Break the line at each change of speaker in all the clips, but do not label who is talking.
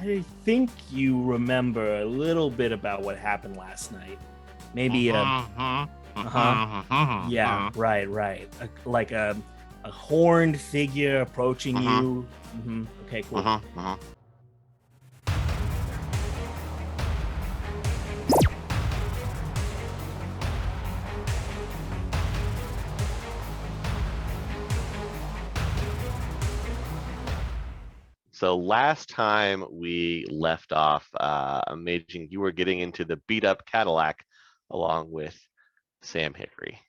I think you remember a little bit about what happened last night. Maybe yeah, right. Like a horned figure approaching you. Okay, cool.
So last time we left off, Amaging, you were getting into the beat up Cadillac along with Sam Hickory.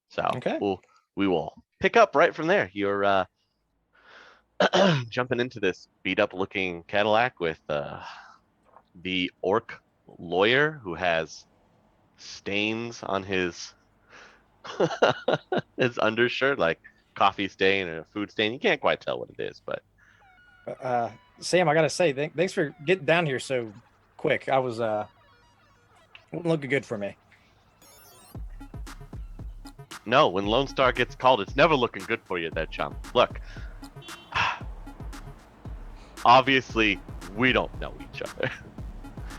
So
Okay.
we will pick up right from there. You're jumping into this beat up looking Cadillac with the orc lawyer who has stains on his his undershirt, like coffee stain or a food stain. You can't quite tell what it is, but
Sam, I gotta say, thanks for getting down here so quick. I was wasn't looking good for me.
no, when Lone Star gets called, it's never looking good for you there, chum. Look, obviously we don't know each other.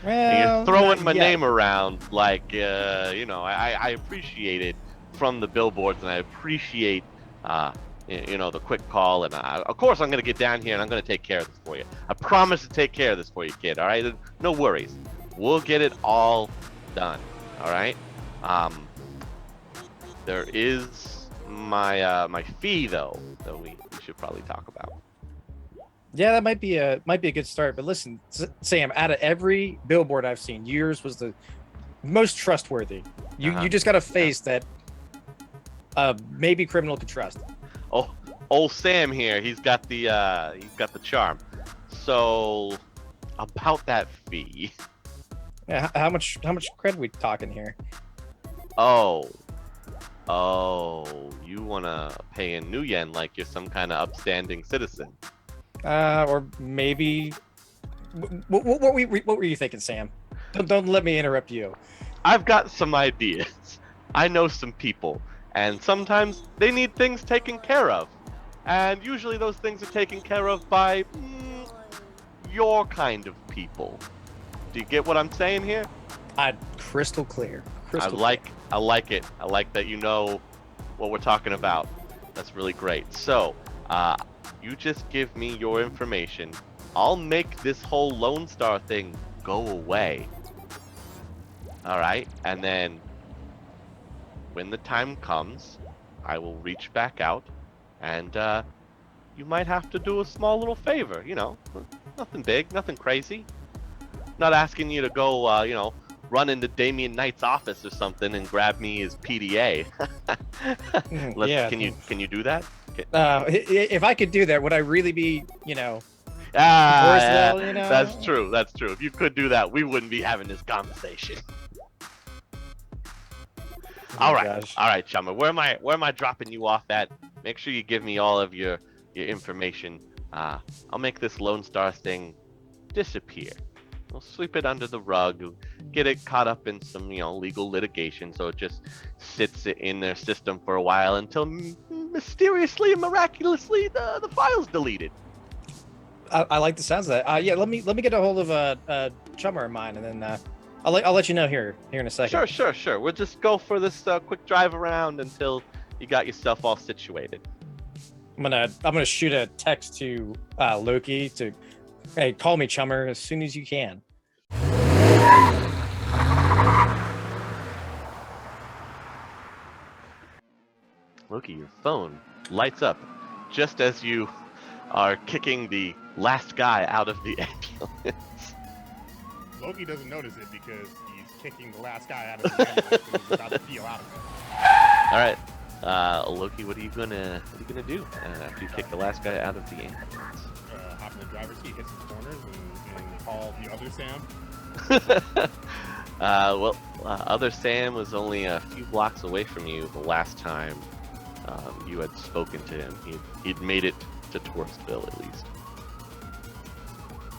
And you're throwing my name around like, I appreciate it from the billboards, and I appreciate, the quick call. And of course, I'm going to get down here and I'm going to take care of this for you. I promise to take care of this for you, kid. All right? No worries. We'll get it all done. All right? There is my fee, though, that we should probably talk about.
Yeah, that might be a good start. But listen, Sam, out of every billboard I've seen, yours was the most trustworthy. You just got a face that maybe criminal could trust.
Oh, old Sam here. He's got the charm. So about that fee.
Yeah, how much credit we talking here?
Oh, you wanna pay in new yen like you're some kind of upstanding citizen.
Or maybe what were you thinking, Sam? Don't let me interrupt you.
I've got some ideas. I know some people, and sometimes they need things taken care of, and usually those things are taken care of by your kind of people. Do you get what I'm saying here?
Crystal clear.
I like it. I like that you know what we're talking about. That's really great. So, you just give me your information. I'll make this whole Lone Star thing go away. All right? And then when the time comes, I will reach back out, and you might have to do a small little favor, nothing big, nothing crazy. Not asking you to go, run into Damian Knight's office or something and grab me his PDA.
Yeah.
Can you do that?
If I could do that, would I really be,
Ah,
well,
That's true. If you could do that, we wouldn't be having this conversation. All right, Chummer. Where am I dropping you off at? Make sure you give me all of your information. I'll make this Lone Star thing disappear. We'll sweep it under the rug, get it caught up in some, legal litigation, so it just sits in their system for a while until mysteriously and miraculously the file's deleted.
I like the sounds of that. Yeah, let me get a hold of a chummer of mine, and then I'll let you know here in a second.
Sure. We'll just go for this quick drive around until you got yourself all situated.
I'm gonna shoot a text to Loki to, hey, call me chummer as soon as you can.
Loki, your phone lights up just as you are kicking the last guy out of the ambulance.
Loki doesn't notice it because he's kicking the last guy out of the ambulance and he's about to peel out of it.
All right, Loki, what are you gonna do after you kick the last guy out of the ambulance?
Hop in the driver's seat, hit some corners, and call the other Sam.
Other Sam was only a few blocks away from you the last time you had spoken to him. He'd made it to Touristville at least.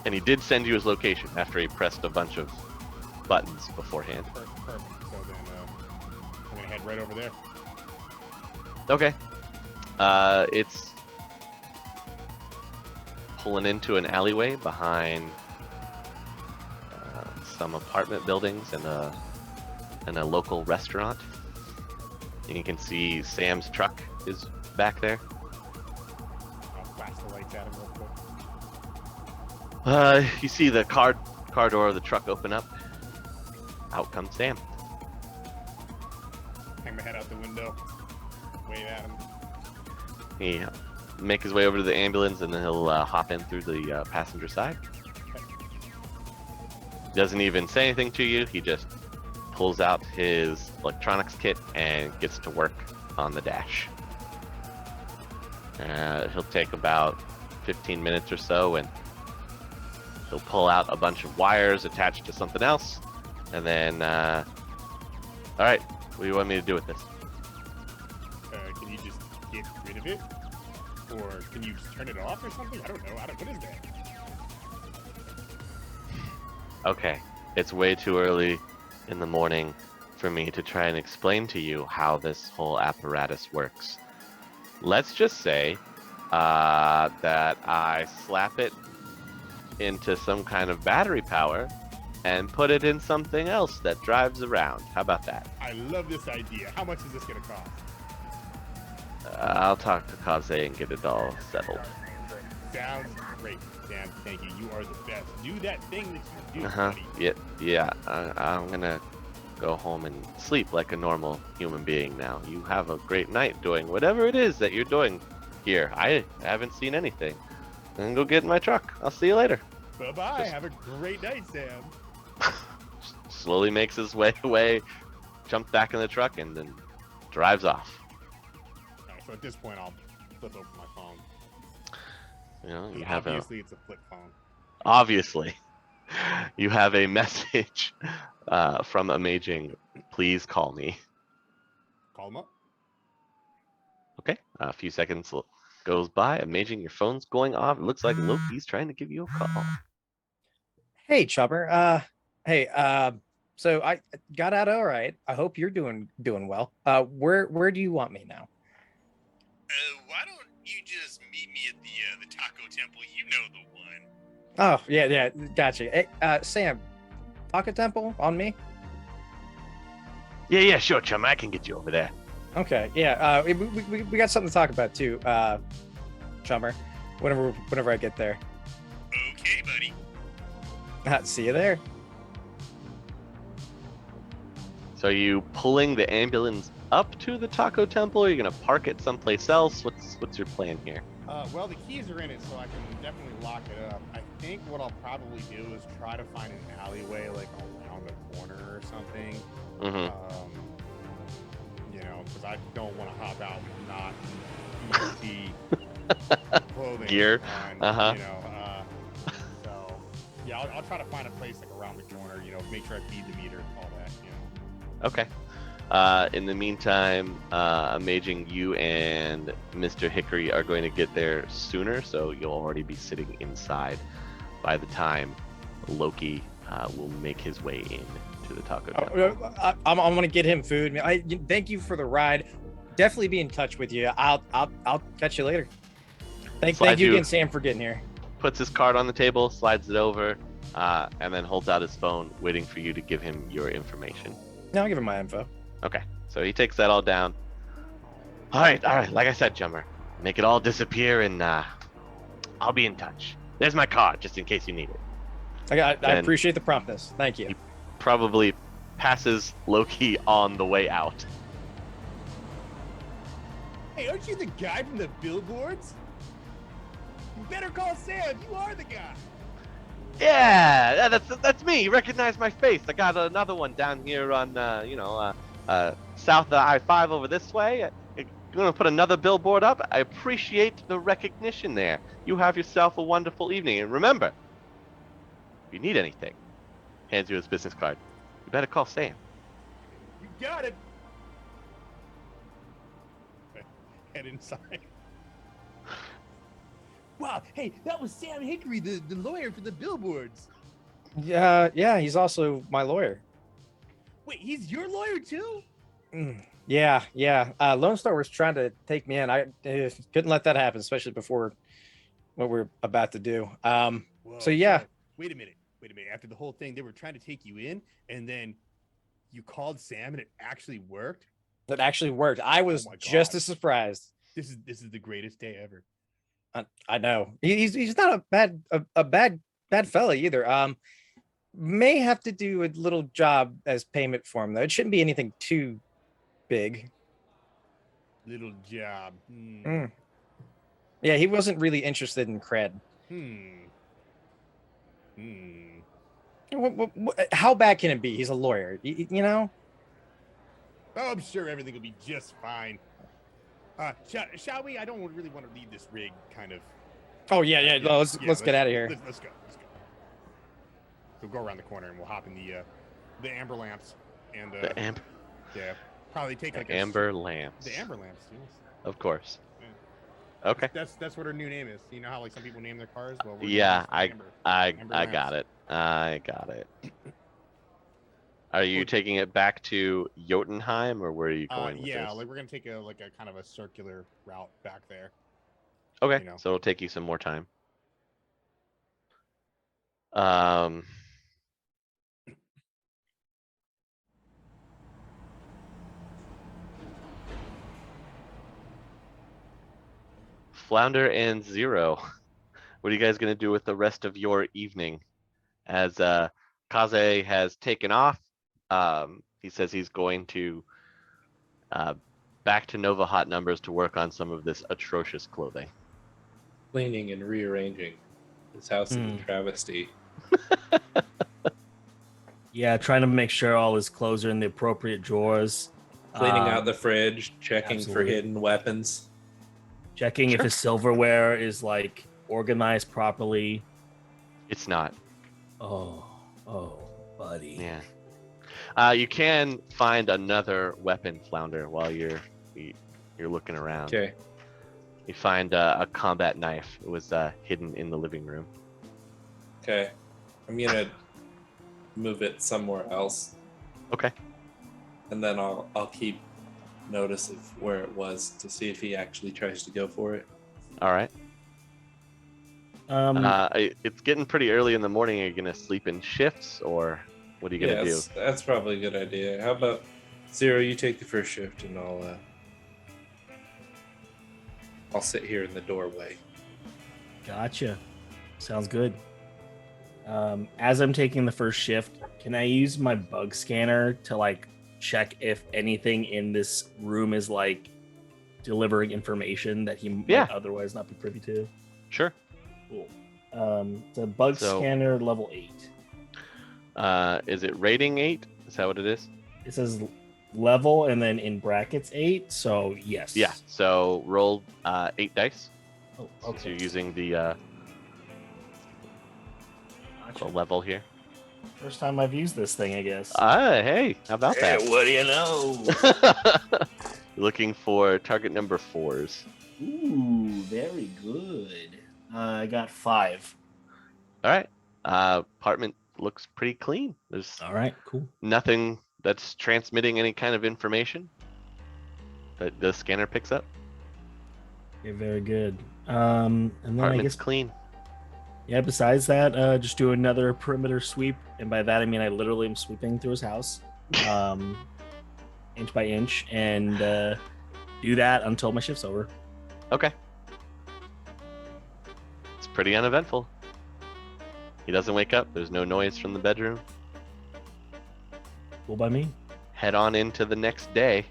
And he did send you his location after he pressed a bunch of buttons beforehand.
Perfect. So then I'm going to head right over there.
Okay. It's pulling into an alleyway behind some apartment buildings and a local restaurant. And you can see Sam's truck is back there.
I'll flash the lights at him real quick.
You see the car door of the truck open up. Out comes Sam.
Hang my head out the window. Wave at him.
He make his way over to the ambulance and then he'll hop in through the passenger side. Doesn't even say anything to you. He just pulls out his electronics kit and gets to work on the dash. He'll take about 15 minutes or so and he'll pull out a bunch of wires attached to something else. And then, all right, what do you want me to do with this?
Can you just get rid of it? Or can you just turn it off or something? I don't know. What is that?
Okay, it's way too early in the morning for me to try and explain to you how this whole apparatus works. Let's just say that I slap it into some kind of battery power and put it in something else that drives around. How about that?
I love this idea. How much is this going to cost?
I'll talk to Kaze and get it all settled.
Sounds great, Sam. Thank you. You are the best. Do that thing that you do,
Uh-huh.
buddy.
Yeah. I'm gonna go home and sleep like a normal human being now. You have a great night doing whatever it is that you're doing here. I haven't seen anything. And go get in my truck. I'll see you later.
Bye-bye.
Just-
Have a great night, Sam.
Slowly makes his way away, jumps back in the truck, and then drives off.
All right, so at this point, I'll flip open my phone.
You know, you
'Cause
have
obviously, it's a flip phone.
obviously you have a message from Amaging. Please call me.
Call him up.
Okay, a few seconds goes by. Amaging, your phone's going off. It looks like Loki's trying to give you a call.
Hey, Chopper. So I got out all right. I hope you're doing well. Where do you want me now?
Why don't you just meet me at the Taco Temple? You know the one.
Oh, yeah, gotcha. Hey, Sam, Taco Temple on me?
Yeah, sure, chum. I can get you over there.
Okay, yeah. We got something to talk about too, Chummer. Whenever I get there.
Okay, buddy.
See you there.
So are you pulling the ambulance up to the Taco Temple? Or are you gonna park it someplace else? What's your plan here?
Well, the keys are in it, so I can definitely lock it up. I think what I'll probably do is try to find an alleyway, like around the corner or something.
Mm-hmm.
You know, because I don't want to hop out with not EMT clothing
Gear.
on.
Uh-huh.
You know, so yeah, I'll try to find a place like around the corner. You know, make sure I feed the meter, all that. You know.
Okay. In the meantime, Amaging, you and Mr. Hickory are going to get there sooner, so you'll already be sitting inside by the time Loki will make his way in to the Taco Temple.
I'm gonna get him food. Thank you for the ride. Definitely be in touch with you. I'll catch you later. Thank you again, Sam, for getting here.
Puts his card on the table, slides it over, and then holds out his phone, waiting for you to give him your information.
No, I'll give him my info.
Okay, so he takes that all down. All right. Like I said, Jummer, make it all disappear, and I'll be in touch. There's my card, just in case you need it.
I appreciate the promptness. Thank you.
He probably passes Loki on the way out.
Hey, aren't you the guy from the billboards? You better call Sam. You are the guy.
Yeah, that's me. You recognize my face. I got another one down here on, south of I-5 over this way. You're gonna put another billboard up. I appreciate the recognition there. You have yourself a wonderful evening. And remember, if you need anything, hands you his business card. You better call Sam.
You got it. Head inside. Wow, hey, that was Sam Hickory, the lawyer for the billboards.
Yeah, he's also my lawyer.
Wait, he's your lawyer too?
Yeah. Lone Star was trying to take me in. I couldn't let that happen, especially before what we're about to do.
Whoa,
So yeah.
Wait a minute. After the whole thing, they were trying to take you in, and then you called Sam, and it actually worked.
That actually worked. I was
my
just
God.
as surprised.
This is the greatest day ever.
I know he's not a bad fella either. May have to do a little job as payment for him though. It shouldn't be anything too big.
Little job.
Yeah, he wasn't really interested in cred. How bad can it be? He's a lawyer, you know.
Oh, I'm sure everything will be just fine. Shall we? I don't really want to leave this rig kind of.
Oh yeah. No, let's get out of here.
Let's go. We'll go around the corner and we'll hop in the amber lamps and
The amber.
yeah, probably take like
Amber lamps.
The amber lamps. Yes.
Of course.
Yeah.
Okay.
That's what her new name is. You know how like some people name their cars? Well,
Yeah,
Amber
I
lamps.
got it. I got it. Are you taking it back to Jotunheim, or where are you going with
yeah,
this?
like we're gonna take a kind of a circular route back there.
Okay,
you know.
so it'll take you some more time. Flounder and Zero, what are you guys gonna do with the rest of your evening? As Kaze has taken off, he says he's going to back to Nova Hot Numbers to work on some of this atrocious clothing.
Cleaning and rearranging his house is a travesty.
Yeah, trying to make sure all his clothes are in the appropriate drawers.
Cleaning out the fridge, checking for
absolutely.
hidden weapons.
Checking if his silverware is like organized properly.
It's not.
Oh, buddy.
Yeah. You can find another weapon, Flounder, while you're looking around.
Okay.
You find a combat knife. It was hidden in the living room.
Okay. I'm gonna move it somewhere else,
Okay.
and then I'll keep notice of where it was to see if he actually tries to go for it.
All right. It's getting pretty early in the morning. Are you gonna sleep in shifts, or what are you gonna do?
That's probably a good idea. How about Zero? You take the first shift, and I'll sit here in the doorway.
Gotcha. Sounds good. As I'm taking the first shift, can I use my bug scanner to like check if anything in this room is like delivering information that he might otherwise not be privy to?
Sure.
Cool. It's a bug scanner level 8.
Is it rating 8? Is that what it is?
It says level and then in brackets 8. So yes.
Yeah. So roll 8 dice.
Oh,
So
okay.
you're using the level here.
First time I've used this thing, I guess.
Hey, how about that?
What do you know?
Looking for target number 4s.
Ooh, very good. I got 5.
All right. Apartment looks pretty clean. There's
All right, cool.
nothing that's transmitting any kind of information that the scanner picks up.
Okay, very good. And then I
Apartment's
guess
clean.
yeah. Besides that, just do another perimeter sweep, and by that I mean I literally am sweeping through his house, inch by inch, and do that until my shift's over.
Okay. It's pretty uneventful. He doesn't wake up. There's no noise from the bedroom.
Cool by me.
Head on into the next day.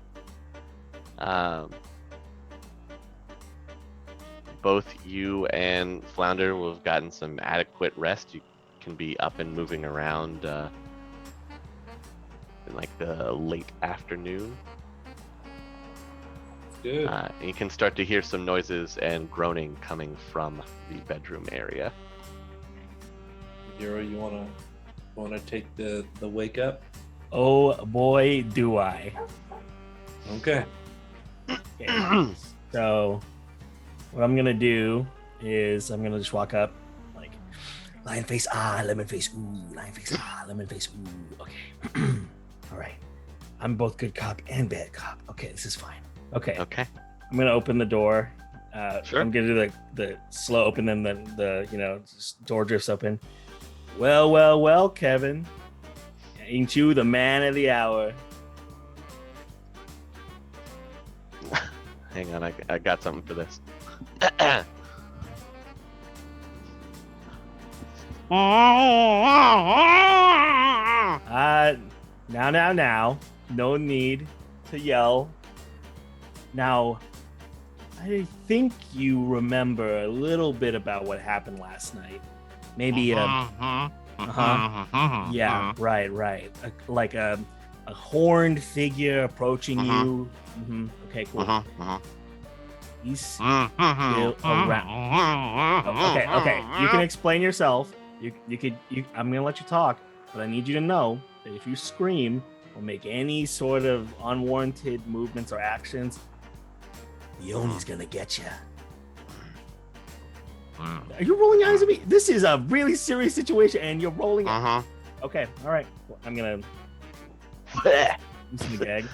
Both you and Flounder will have gotten some adequate rest. You can be up and moving around in like the late afternoon.
Good.
And you can start to hear some noises and groaning coming from the bedroom area.
Zero, you wanna take the wake up?
Oh boy, do I.
Okay.
Okay. So what I'm gonna do is I'm gonna just walk up like lion face, lemon face, ooh, lion face, lemon face, ooh. Okay. All right. I'm both good cop and bad cop. Okay, this is fine. Okay.
Okay.
I'm gonna open the door
Sure.
I'm gonna do the slope, and then the door drifts open. Well, Kevin, ain't you the man of the hour?
Hang on, I got something for this.
Now, no need to yell. Now, I think you remember a little bit about what happened last night. Maybe yeah, right. Like a horned figure approaching you. Okay, cool. He's still around. Okay. You can explain yourself. I'm gonna let you talk, but I need you to know that if you scream or make any sort of unwarranted movements or actions, the Oni's gonna get you. Are you rolling eyes at me? This is a really serious situation, and you're rolling. Okay, all right. Well, I'm gonna loosen the gag.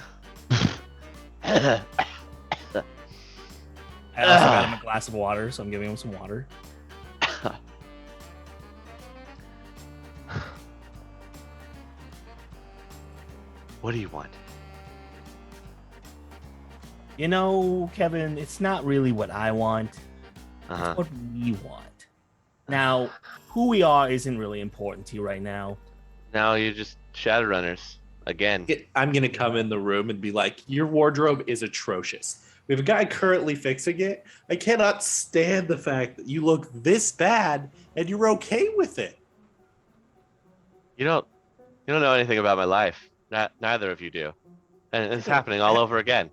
I also got him a glass of water, so I'm giving him some water.
What do you want?
You know, Kevin, it's not really what I want. It's what we want. Now, who we are isn't really important to you right now.
Now you're just Shadowrunners again.
I'm gonna come in the room and be like, your wardrobe is atrocious. We have a guy currently fixing it. I cannot stand the fact that you look this bad and you're okay with it.
You don't know anything about my life. Neither of you do, and it's happening all over again.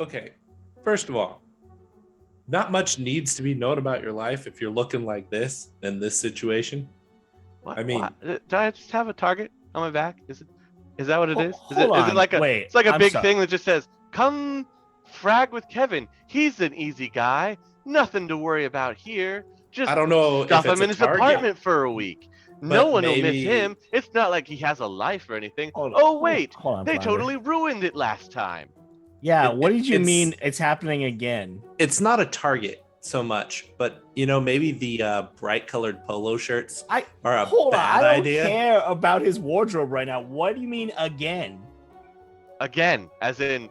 Okay, first of all, not much needs to be known about your life if you're looking like this in this situation.
What?
I mean,
do I just have a target on my back? Is that what it is? Is
Hold
it like a?
Wait,
it's like a
I'm
big
sorry.
thing that just says, "Come frag with Kevin. He's an easy guy. Nothing to worry about here. Just
I don't know if
stuff
it's
him
a
in his
target,
apartment for a week. No
but
one will miss
maybe-
him. It's not like he has a life or anything.
Hold
Wait,
on,
they
Flounder.
totally ruined it last time.
Yeah, what did you
it's-
mean it's happening again?
It's not a target so much, but maybe the bright colored polo shirts are a
Hold on,
bad
I don't
idea.
care about his wardrobe right now. What do you mean again?
Again, as in,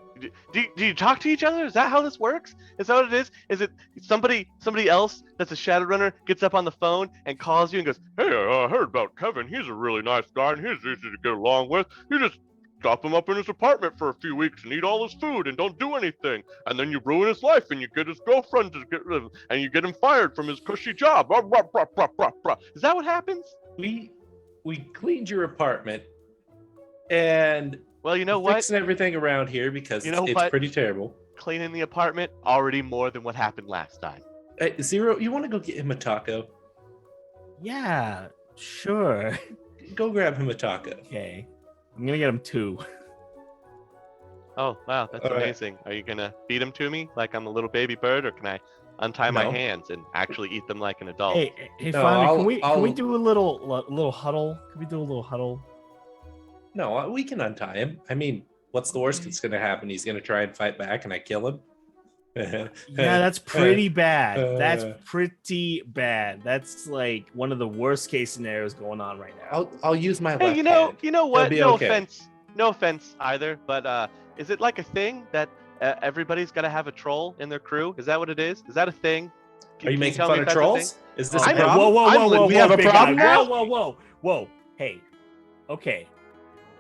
do you talk to each other? Is that how this works? Is that what it is? Is it somebody else that's a Shadowrunner gets up on the phone and calls you and goes, "Hey, I heard about Kevin. He's a really nice guy and he's easy to get along with. You just stop him up in his apartment for a few weeks and eat all his food and don't do anything. And then you ruin his life and you get his girlfriend to get rid of him and you get him fired from his cushy job." Is that what happens?
We cleaned your apartment and
Well, you know what?
fixing everything around here because
You know
it's
what?
pretty terrible.
Cleaning the apartment, already more than what happened last time.
Hey, Zero, you want to go get him a taco?
Yeah, sure.
Go grab him a taco.
Okay. I'm gonna get him 2.
Oh, wow, that's
All right.
amazing. Are you going to feed them to me like I'm a little baby bird, or can I untie my
No.
hands and actually eat them like an adult?
Hey,
No,
Flounder, can we
I'll-
do a little huddle? Can we do a little huddle?
No, we can untie him. I mean, what's the worst that's going to happen? He's going to try and fight back and I kill him?
Yeah, that's pretty bad. That's
uh,
pretty bad. That's like one of the worst case scenarios going on right now.
I'll use my
Hey,
left
you know
hand.
what?
be
No
okay.
offense. No offense either, but is it like a thing that everybody's got to have a troll in their crew? Is that what it is? Is that a thing?
Are you
Can
making
tell me
fun
if
of
that's a
trolls?
thing?
Is this
I
a
know.
problem?
Whoa,
we have a
big
problem
guy.
now?
Whoa. Hey, okay.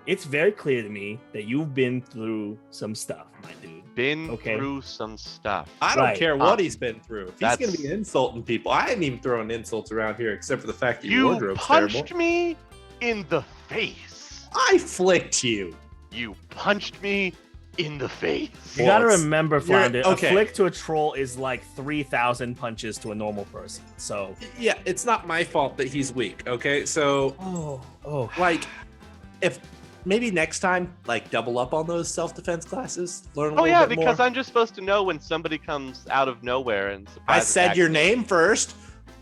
It's very clear to me that you've been through some stuff, my dude.
Been
Okay.
through some stuff.
I don't
Right.
care what he's been through. If he's
That's-
going to be insulting people, I ain't even throwing insults around here except for the fact that your
You
wardrobe's
punched
terrible.
me in the face.
I flicked you.
You punched me in the face.
You gotta
Well,
remember,
you're-
Flounder,
okay.
a flick to a troll is like 3,000 punches to a normal person. So,
Yeah, it's not my fault that he's weak, okay? So, like, if maybe next time, like, double up on those self-defense classes, learn a
Oh
little
yeah,
bit
because
more.
I'm just supposed to know when somebody comes out of nowhere and
I
surprise
said
attacks
your
me.
name first.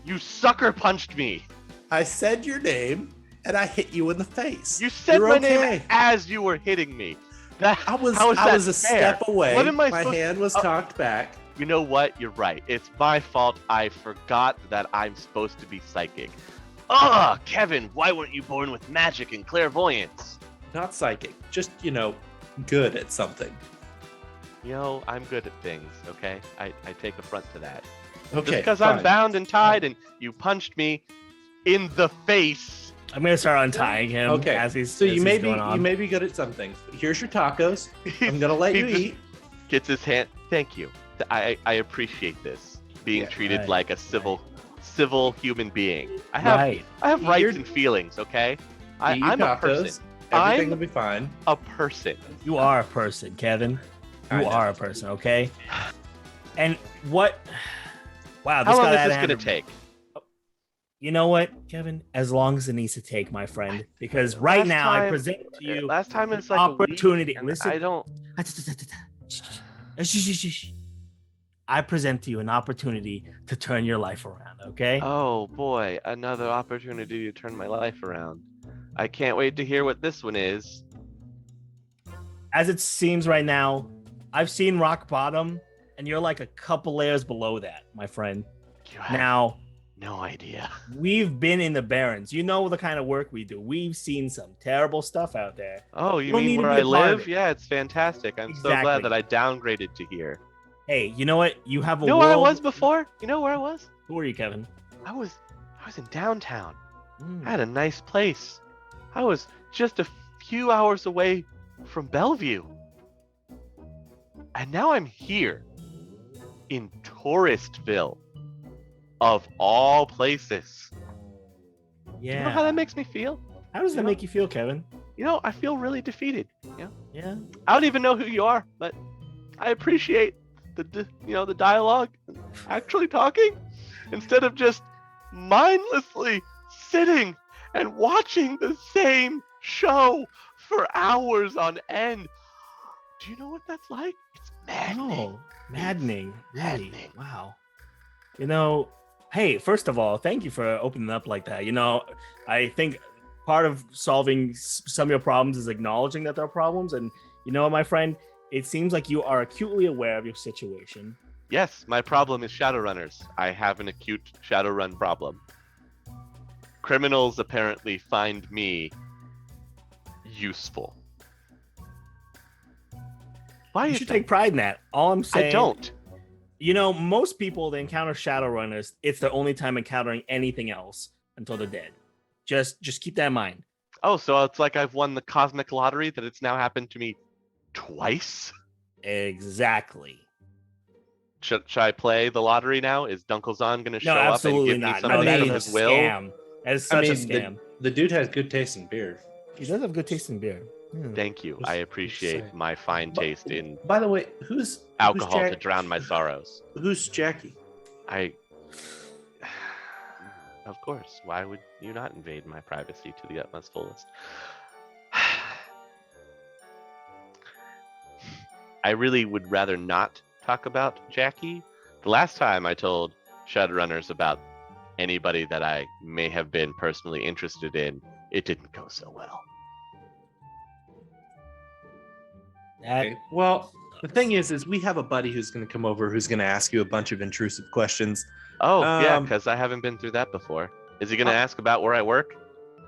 You sucker punched me.
I said your name, and I hit you in the face.
You said
You're
my
okay.
name as you were hitting me. That
I was
how is
I
that
was a
fair?
step away.
What am I
My
supposed-
hand was cocked back.
You know what? You're right. It's my fault. I forgot that I'm supposed to be psychic. Ugh, Kevin, why weren't you born with magic and clairvoyance?
Not psychic, just, good at something.
I'm good at things, okay? I take affront to that.
Okay.
Just because
fine.
I'm bound and tied and you punched me in the face.
I'm gonna start untying him.
Okay.
As he's
So
as
you may
he's
be
going on.
you may be good at some things. Here's your tacos. I'm gonna let you
He just
eat.
Gets his hand. Thank you. I appreciate this. Being
Yeah,
treated
right,
like a civil human being. I have
Right.
rights
You're-
and feelings, okay?
Eat your
I'm a
tacos.
person.
Everything
I'm
will be fine.
a person.
You are a person, Kevin.
I
You
know.
are a person, okay? And what? Wow, this
How long
got
is
out
this
of
gonna
hand.
take?
You know what, Kevin? As long as it needs to take, my friend. Because right
Last
now I
time-
present to you
Last time it's
an
like
opportunity.
a week, and
Listen.
I don't.
I present to you an opportunity to turn your life around, okay?
Oh boy, another opportunity to turn my life around. I can't wait to hear what this one is.
As it seems right now, I've seen rock bottom, and you're like a couple layers below that, my friend.
You have
Now,
no idea.
we've been in the Barrens. You know the kind of work we do. We've seen some terrible stuff out there.
Oh, you
don't need
mean
to
where
be
I
a part of
live?
it.
Yeah, it's fantastic. I'm so glad
Exactly.
that I downgraded to here.
Hey, you know what? You have a
You know where I
world-
was before? You know where I was?
Who are you, Kevin?
I was in downtown.
Mm.
I had a nice place. I was just a few hours away from Bellevue. And now I'm here in Touristville, of all places. Do you know how
Yeah.
that makes me feel?
How does that make you feel, Kevin?
I feel really defeated.
Yeah.
I don't even know who you are, but I appreciate the dialogue, actually talking, instead of just mindlessly sitting and watching the same show for hours on end. Do you know what that's like? It's maddening.
Oh, maddening. Really?
Maddening.
Wow. Hey, first of all, thank you for opening up like that. I think part of solving some of your problems is acknowledging that there are problems. And you know what, my friend? It seems like you are acutely aware of your situation.
Yes, my problem is Shadowrunners. I have an acute Shadowrun problem. Criminals apparently find me useful. Why
You
is
should
that?
take pride in that. All I'm saying.
I don't.
Most people that encounter Shadowrunners, it's their only time encountering anything else until they're dead. Just keep that in mind.
Oh, so it's like I've won the cosmic lottery that it's now happened to me twice?
Exactly.
Should I play the lottery now? Is Dunkelzahn going to
No,
show up and
absolutely
give me
not.
some
No,
of
that
his
is a
will?
scam. That is such a scam.
The dude has good taste in beer.
He does have good taste in beer. Yeah.
Thank you. I appreciate
saying.
my fine taste in
By the way, who's
alcohol
who's
to drown my sorrows.
Who's Jackie?
Of course. Why would you not invade my privacy to the utmost fullest? I really would rather not talk about Jackie. The last time I told Shadowrunners about anybody that I may have been personally interested in, it didn't go so well.
That
Okay. Well, the thing is we have a buddy who's going to come over who's going to ask you a bunch of intrusive questions.
Oh, yeah,
Um,
because I haven't been through that before. Is he going to
Oh.
ask about where I work?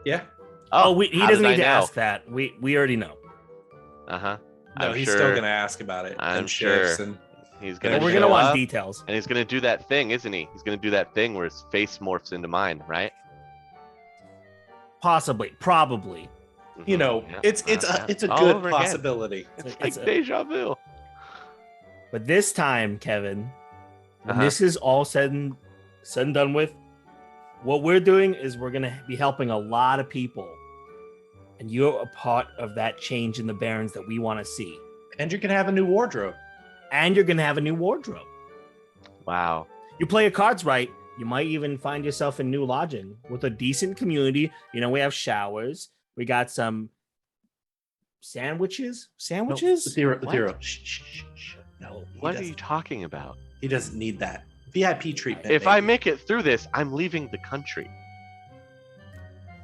Yeah.
he
how
doesn't
did
need to
I know?
ask that. We already know.
Uh-huh.
No,
I'm
he's
sure
still going to ask about it.
I'm
and shifts
sure.
And
He's
Yeah,
going to
We're
show
gonna want
up,
details.
and he's going to do that thing, isn't he? He's going to do that thing where his face morphs into mine, right?
Possibly, probably.
you know,
Mhm, yeah.
it's
Yeah.
a
All
good
over again.
possibility.
It's
It's
like
a-
deja vu.
But this time, Kevin, when
Uh-huh.
this is all said and done with, what we're doing is we're gonna be helping a lot of people, and you're a part of that change in the Barrens that we want to see.
And you're going to have a new wardrobe.
And you're gonna have a new wardrobe.
Wow.
You play your cards right, you might even find yourself in new lodging with a decent community. We have showers. We got some sandwiches. Sandwiches?
Zero.
What?
Zero. Shh, shh, shh, shh. No,
What are you talking about?
He doesn't need that. VIP treatment.
If I
baby.
make it through this, I'm leaving the country.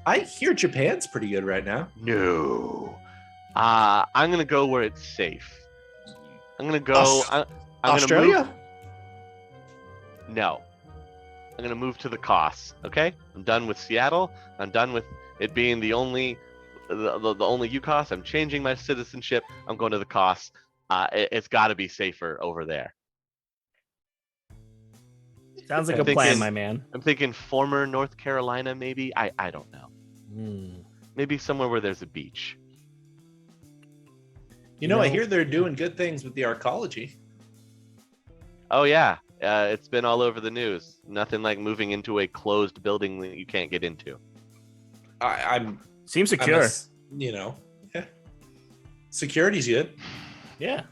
I hear Japan's pretty good right now.
No. I'm going to go where it's safe. I'm going to go. I'm gonna
Australia?
move- No. I'm gonna move to the costs. Okay. I'm done with Seattle. I'm done with it being the only UCOS. I'm changing my citizenship. I'm going to the costs. It's got to be safer over there.
Sounds like
I'm
a plan,
thinking-
my man.
I'm thinking former North Carolina, maybe. I don't know. Maybe somewhere where there's a beach.
You know, I hear they're doing good things with the arcology.
Oh yeah, it's been all over the news. Nothing like moving into a closed building that you can't get into.
I'm
Seems secure.
Yeah. Security's good.
Yeah.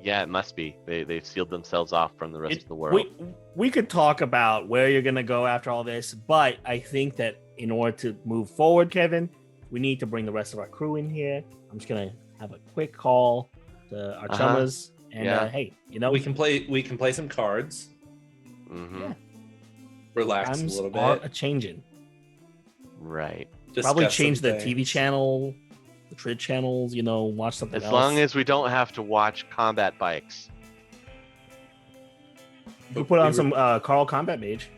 Yeah, it must be. They've sealed themselves off from the rest of the world.
We could talk about where you're gonna go after all this, but I think that in order to move forward, Kevin, we need to bring the rest of our crew in here. I'm just gonna have a quick call to our chummers, and hey,
we can play some cards.
Mm-hmm.
Relax
times
a little
are
bit.
changing.
Right.
Probably
Discuss
change
some
the TV
things.
channel, the Twitch channels. Watch something
As
else.
long as we don't have to watch combat bikes.
you put on some Carl Combat Mage.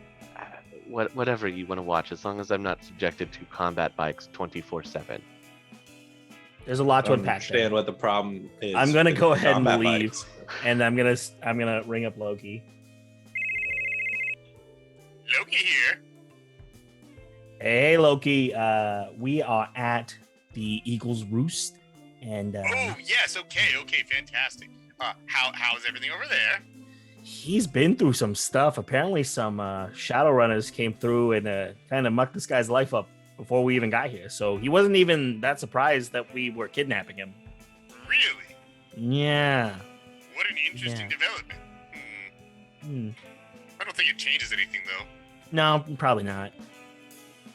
Whatever you want to watch, as long as I'm not subjected to combat bikes 24/7.
There's a lot
I
to
don't
unpack there.
understand what the problem is.
I'm gonna
with
go ahead and
combat
leave.
bikes.
And I'm gonna ring up Loki.
Loki here.
Hey Loki, we are at the Eagle's Roost, and
Oh yes, okay, fantastic. How's everything over there?
he's been through some stuff. Apparently, some Shadowrunners came through and kind of mucked this guy's life up before we even got here. So he wasn't even that surprised that we were kidnapping him.
Really?
Yeah.
What an interesting
Yeah.
development.
Hmm.
I don't think it changes anything though.
No, probably not.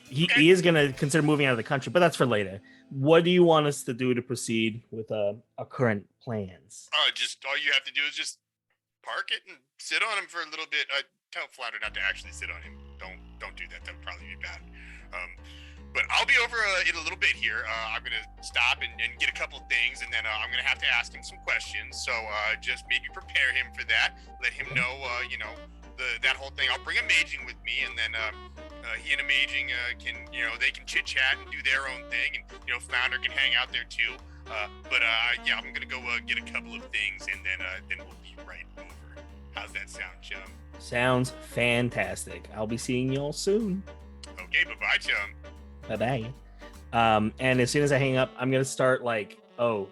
He
Okay.
is going to consider moving out of the country, but that's for later. What do you want us to do to proceed with our current plans?
Just all you have to do is just park it and sit on him for a little bit. Tell Flounder not to actually sit on him. Don't do that. That would probably be bad. But I'll be over in a little bit here. I'm gonna stop and get a couple of things, and then I'm gonna have to ask him some questions. So just maybe prepare him for that. Let him know, that whole thing. I'll bring Amaging with me, and then he and Amaging can, they can chit chat and do their own thing, and Flounder can hang out there too. Yeah, I'm gonna go get a couple of things, and then we'll be right over. How's that sound, chum?
Sounds fantastic. I'll be seeing y'all soon.
Okay, bye-bye, chum.
Bye-bye. And as soon as I hang up, I'm gonna start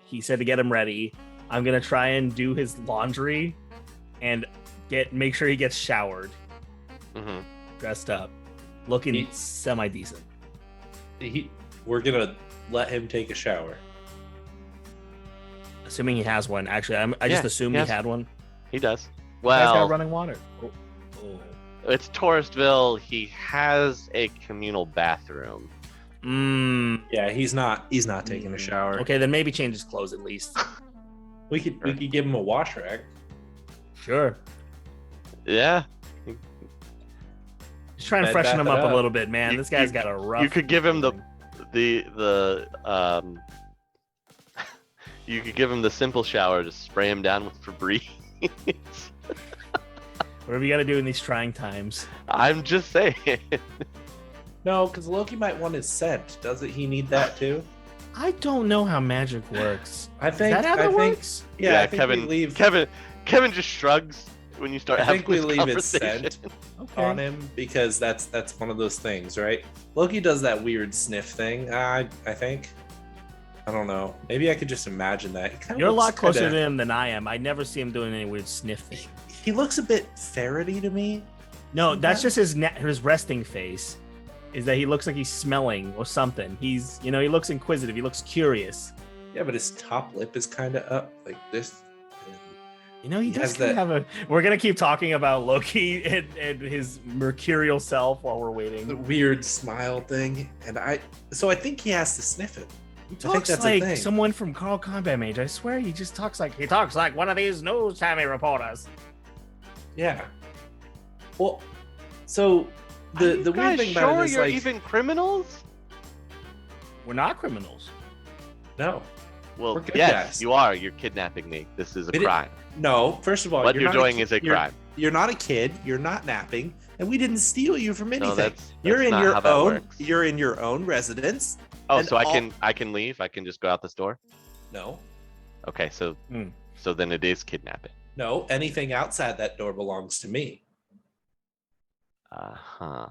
he said to get him ready. I'm gonna try and do his laundry and make sure he gets showered, dressed up, looking semi-decent.
We're gonna let him take a shower.
Assuming he has one. Actually, I just assumed he had one.
He does.
He's got
Well,
running water.
it's Touristville. He has a communal bathroom.
Yeah, he's not taking a shower.
Okay, then maybe change his clothes at least.
We could give him a wash rack.
Sure.
Yeah.
Just trying to
Bed,
freshen
bath
him
it
up a
up.
little bit, man.
You-
This guy's
you-
got a rough.
You could give him the
evening.
you could give him the simple shower, just spray him down with Febreze.
Whatever you got to do in these trying times.
I'm just saying.
No, because Loki might want his scent. Doesn't he need that too?
I don't know how magic works.
I think.
Is that how that
I think,
works?
Yeah, I think
Kevin.
we leave.
Kevin just shrugs when you start
I
having
think we
this
leave his
conversation.
scent
Okay.
on him because that's one of those things, right? Loki does that weird sniff thing. I think. I don't know. Maybe I could just imagine that. He kinda
You're a
looks
lot closer
kinda-
to him than I am. I never see him doing any weird sniffing.
He looks a bit ferrety to me.
No, that's just his resting face. Is that he looks like he's smelling or something. He's, he looks inquisitive. He looks curious.
Yeah, but his top lip is kind of up like this.
He
He
does
has
kind of
that-
have a. We're gonna keep talking about Loki and his mercurial self while we're
The
waiting.
weird smile thing, and I think he has to sniff it.
He
think
talks
that's a
like
thing.
someone from Carl Combat Mage. I swear, he talks like one of these news timey reporters.
Yeah. Well, so
Are you
the weird
guys
thing about
sure
it is
you're
like
even criminals?
We're not criminals.
no,
Well,
We're good
yes,
guys.
you are. You're kidnapping me. This is a
It-
crime.
no. First of all,
What
you're
you're
not
doing is a
you're-
crime.
You're not a kid. You're not napping, and we didn't steal you from anything.
that's
you're in
not
your
how that
own.
works.
You're in your own residence.
Oh,
and
so I can leave? I can just go out this door?
No,
Okay, so then it is kidnapping.
no. Anything outside that door belongs to me.
Uh-huh.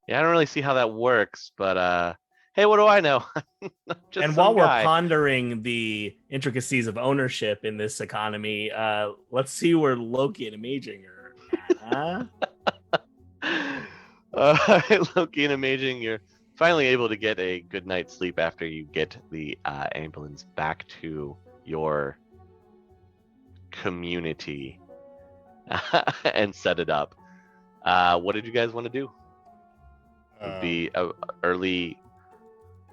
Yeah, I don't really see how that works, but hey, what do I know? Just
And
some
while we're
guy.
pondering the intricacies of ownership in this economy, let's see where Loki and Amaging are at, huh?
Loki and Amaging, you're finally able to get a good night's sleep after you get the ambulance back to your community and set it up. What did you guys want to do? Would be early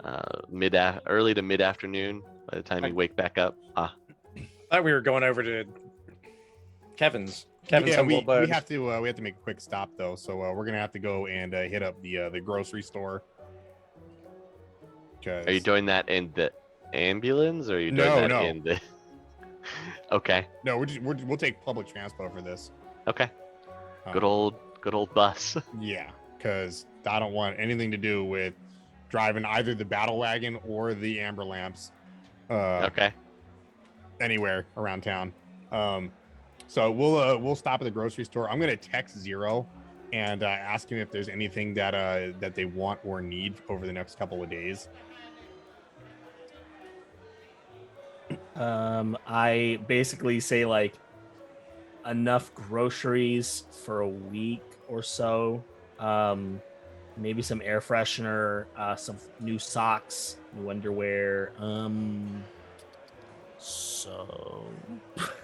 to mid afternoon by the time you wake back up.
I thought we were going over to Kevin's. Kevin's
yeah,
humble
we
abode.
have to make a quick stop though, so we're gonna have to go and hit up the grocery store.
Are you doing that in the ambulance, or are you doing
No,
that
no.
in the? Okay.
No, we'll take public transport for this.
Okay. Good
Um,
old bus.
Yeah, because I don't want anything to do with driving either the battle wagon or the amber lamps
Okay.
anywhere around town. So we'll stop at the grocery store. I'm gonna text Zero and ask him if there's anything that they want or need over the next couple of days.
I basically say like enough groceries for a week or so. Maybe some air freshener, some new socks, new underwear. So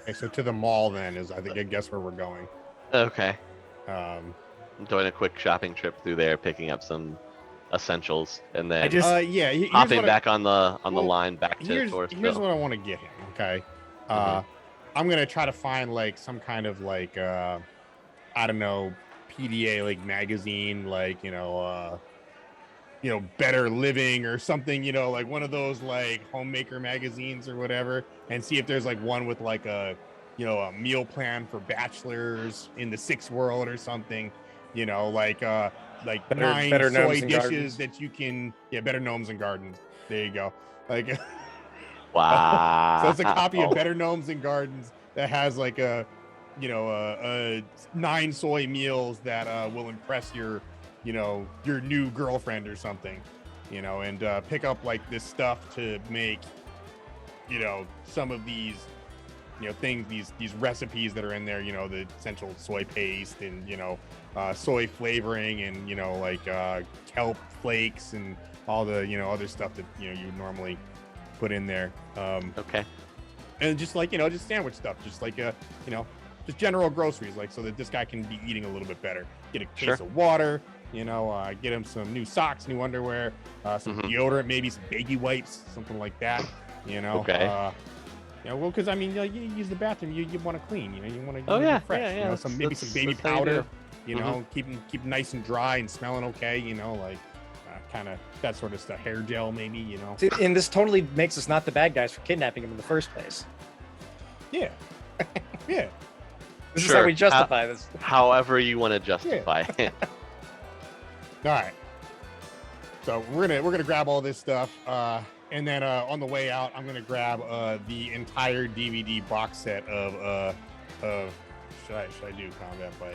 Okay, so to the mall then is I guess where we're going.
Okay.
Um,
I'm doing a quick shopping trip through there, picking up some essentials, and then
yeah, here's
hopping
what
back on the
well,
line back to
here's
Forestville.
what I want to get him. Okay, I'm gonna try to find like some kind of like I don't know, PDA like magazine, like Better Living or something, like one of those like homemaker magazines or whatever, and see if there's like one with like a meal plan for bachelors in the sixth world or something, like nine
better
soy
gnomes and
dishes
gardens.
that you can better gnomes and gardens. There you go. Like
Wow.
so it's a copy of Better Gnomes and Gardens that has like a 9 soy meals that will impress your new girlfriend or something, and pick up like this stuff to make some of these things, these recipes that are in there, the essential soy paste and soy flavoring and like kelp flakes and all the other stuff that you normally put in there,
Okay.
and just like just sandwich stuff, just like just general groceries, like so that this guy can be eating a little bit better. Get a case of water, get him some new socks, new underwear, some deodorant, maybe some baby wipes, something like that.
Okay.
Well, because I mean, you use the bathroom, you want to clean, you want to
Yeah,
fresh,
yeah.
some maybe some baby
that's how you
powder,
do.
keep nice and dry and smelling okay, like kind of that sort of stuff, hair gel maybe,
Dude, and this totally makes us not the bad guys for kidnapping him in the first place.
yeah, yeah.
This is
Sure.
how we justify this.
However you want to justify it.
All right. So we're gonna grab all this stuff, and then on the way out, I'm gonna grab the entire DVD box set of should I do combat bike?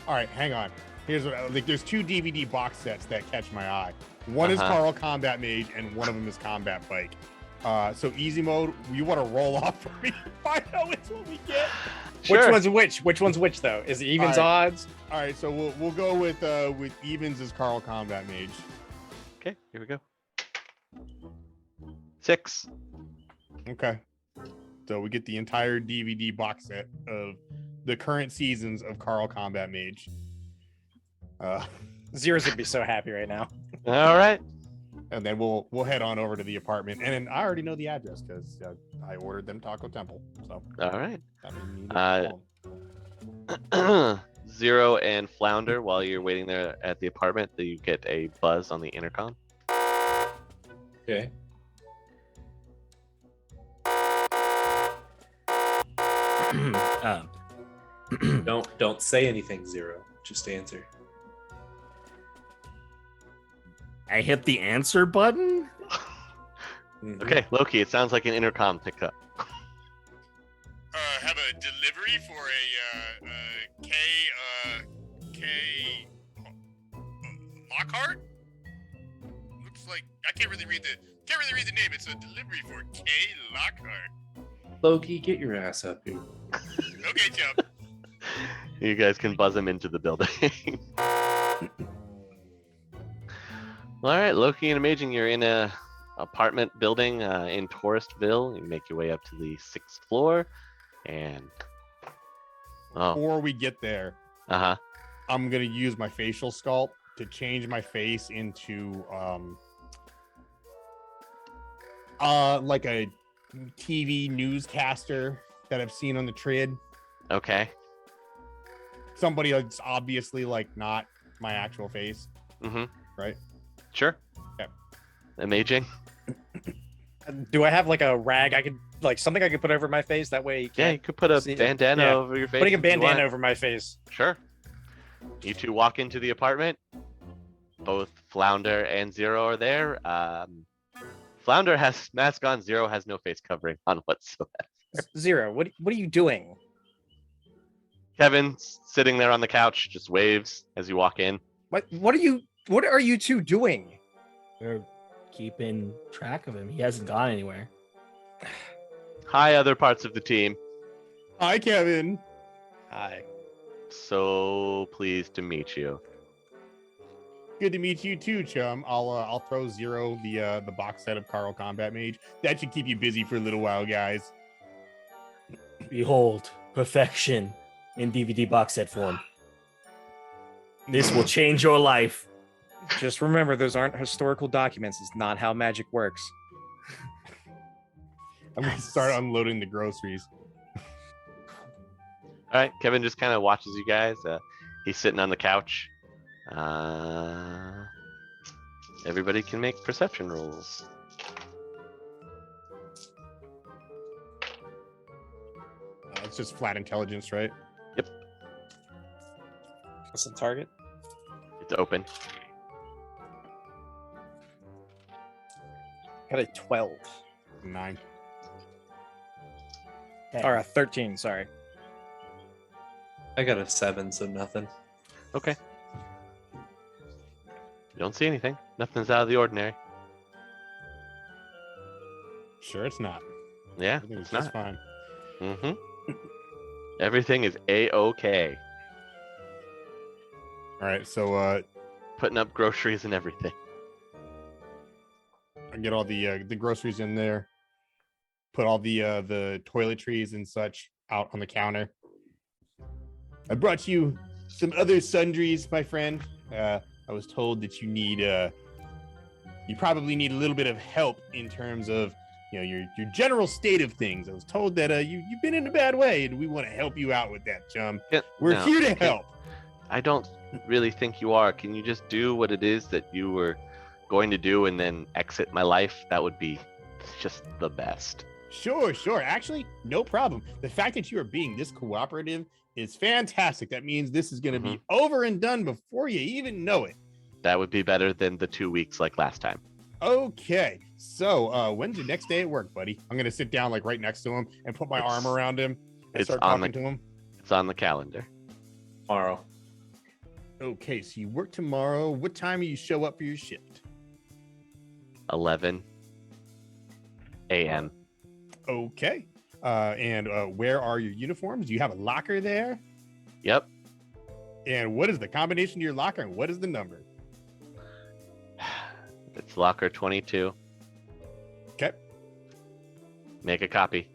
All right, hang on. Here's what there's 2 DVD box sets that catch my eye. One is Carl Combat Mage, and one of them is Combat Bike. So easy mode, you want to roll off for me to find out which one we get?
Sure.
Which one's which? Which one's which though? Is it evens odds?
All right, so we'll go with evens as Carl Combat Mage.
Okay, here we go. 6.
Okay. So we get the entire DVD box set of the current seasons of Carl Combat Mage.
Zero's gonna be so happy right now.
All right.
And then we'll head on over to the apartment. And then I already know the address because I ordered them Taco Temple. So
All right.
that means you need to
Zero and Flounder, while you're waiting there at the apartment, you get a buzz on the intercom.
Okay. Don't say anything, Zero. Just answer.
I hit the answer button.
Mhm.
Okay, Loki, it sounds like an intercom picked up.
Have a delivery for a K Lockhart. Looks like I can't really read the name. It's a delivery for K Lockhart.
Loki, get your ass up here.
Okay, Chub.
You guys can buzz him into the building. All right, Loki and Amaging, you're in a apartment building in Touristville. You make your way up to the 6th floor, and
Before we get there,
uh-huh.
I'm gonna use my facial sculpt to change my face into like a TV newscaster that I've seen on the Trid.
Okay.
Somebody that's obviously like not my actual face.
Mm-hmm.
Right.
Sure.
Okay.
Amaging.
Do I have like a rag I could like something I could put over my face that way?
Yeah, you could put a
see it.
bandana
Yeah.
over your face.
Putting a
if you
bandana
want.
over my face.
Sure. You two walk into the apartment. Both Flounder and Zero are there. Flounder has mask on. Zero has no face covering on whatsoever.
Zero, what are you doing?
Kevin's sitting there on the couch, just waves as you walk in.
What are you two doing?
We're keeping track of him. He hasn't gone anywhere.
Hi, other parts of the team.
Hi, Kevin.
Hi.
So pleased to meet you.
Good to meet you too, chum. I'll throw Zero the box set of Carl Combat Mage. That should keep you busy for a little while, guys.
Behold, perfection in DVD box set form. This will change your life.
Just remember, those aren't historical documents. It's not how magic works.
I'm gonna start unloading the groceries.
All right, Kevin just kind of watches you guys. He's sitting on the couch. Everybody can make perception rolls.
It's just flat intelligence, right?
What's the target?
It's open.
Got a 12.
9.
Or a 13, sorry.
I got a 7, so nothing.
Okay. You don't see anything. Nothing's out of the ordinary.
Sure, it's not.
Yeah,
Everything's
it's
just
not.
fine.
Mm-hmm. Everything is A-OK.
All right, so
Putting up groceries and everything.
I get all the groceries in there. Put all the toiletries and such out on the counter. I brought you some other sundries, my friend. I was told that you probably need a little bit of help in terms of your general state of things. I was told that you've been in a bad way, and we want to help you out with that, chum.
Yeah,
We're
no,
here to
okay.
help.
I don't really think you are. Can you just do what it is that you were going to do and then exit my life? That would be just the best.
Sure. Actually, no problem. The fact that you are being this cooperative is fantastic. That means this is going to be over and done before you even know it.
That would be better than the 2 weeks like last time.
Okay. So, when's your next day at work, buddy? I'm going to sit down like right next to him and put my arm around him and
it's
start
on
talking to him.
It's on the calendar.
Tomorrow.
Okay, so you work tomorrow. What time do you show up for your shift?
11 a.m.
Okay. And where are your uniforms? Do you have a locker there?
Yep.
And what is the combination of your locker and what is the number?
It's locker 22.
Okay.
Make a copy.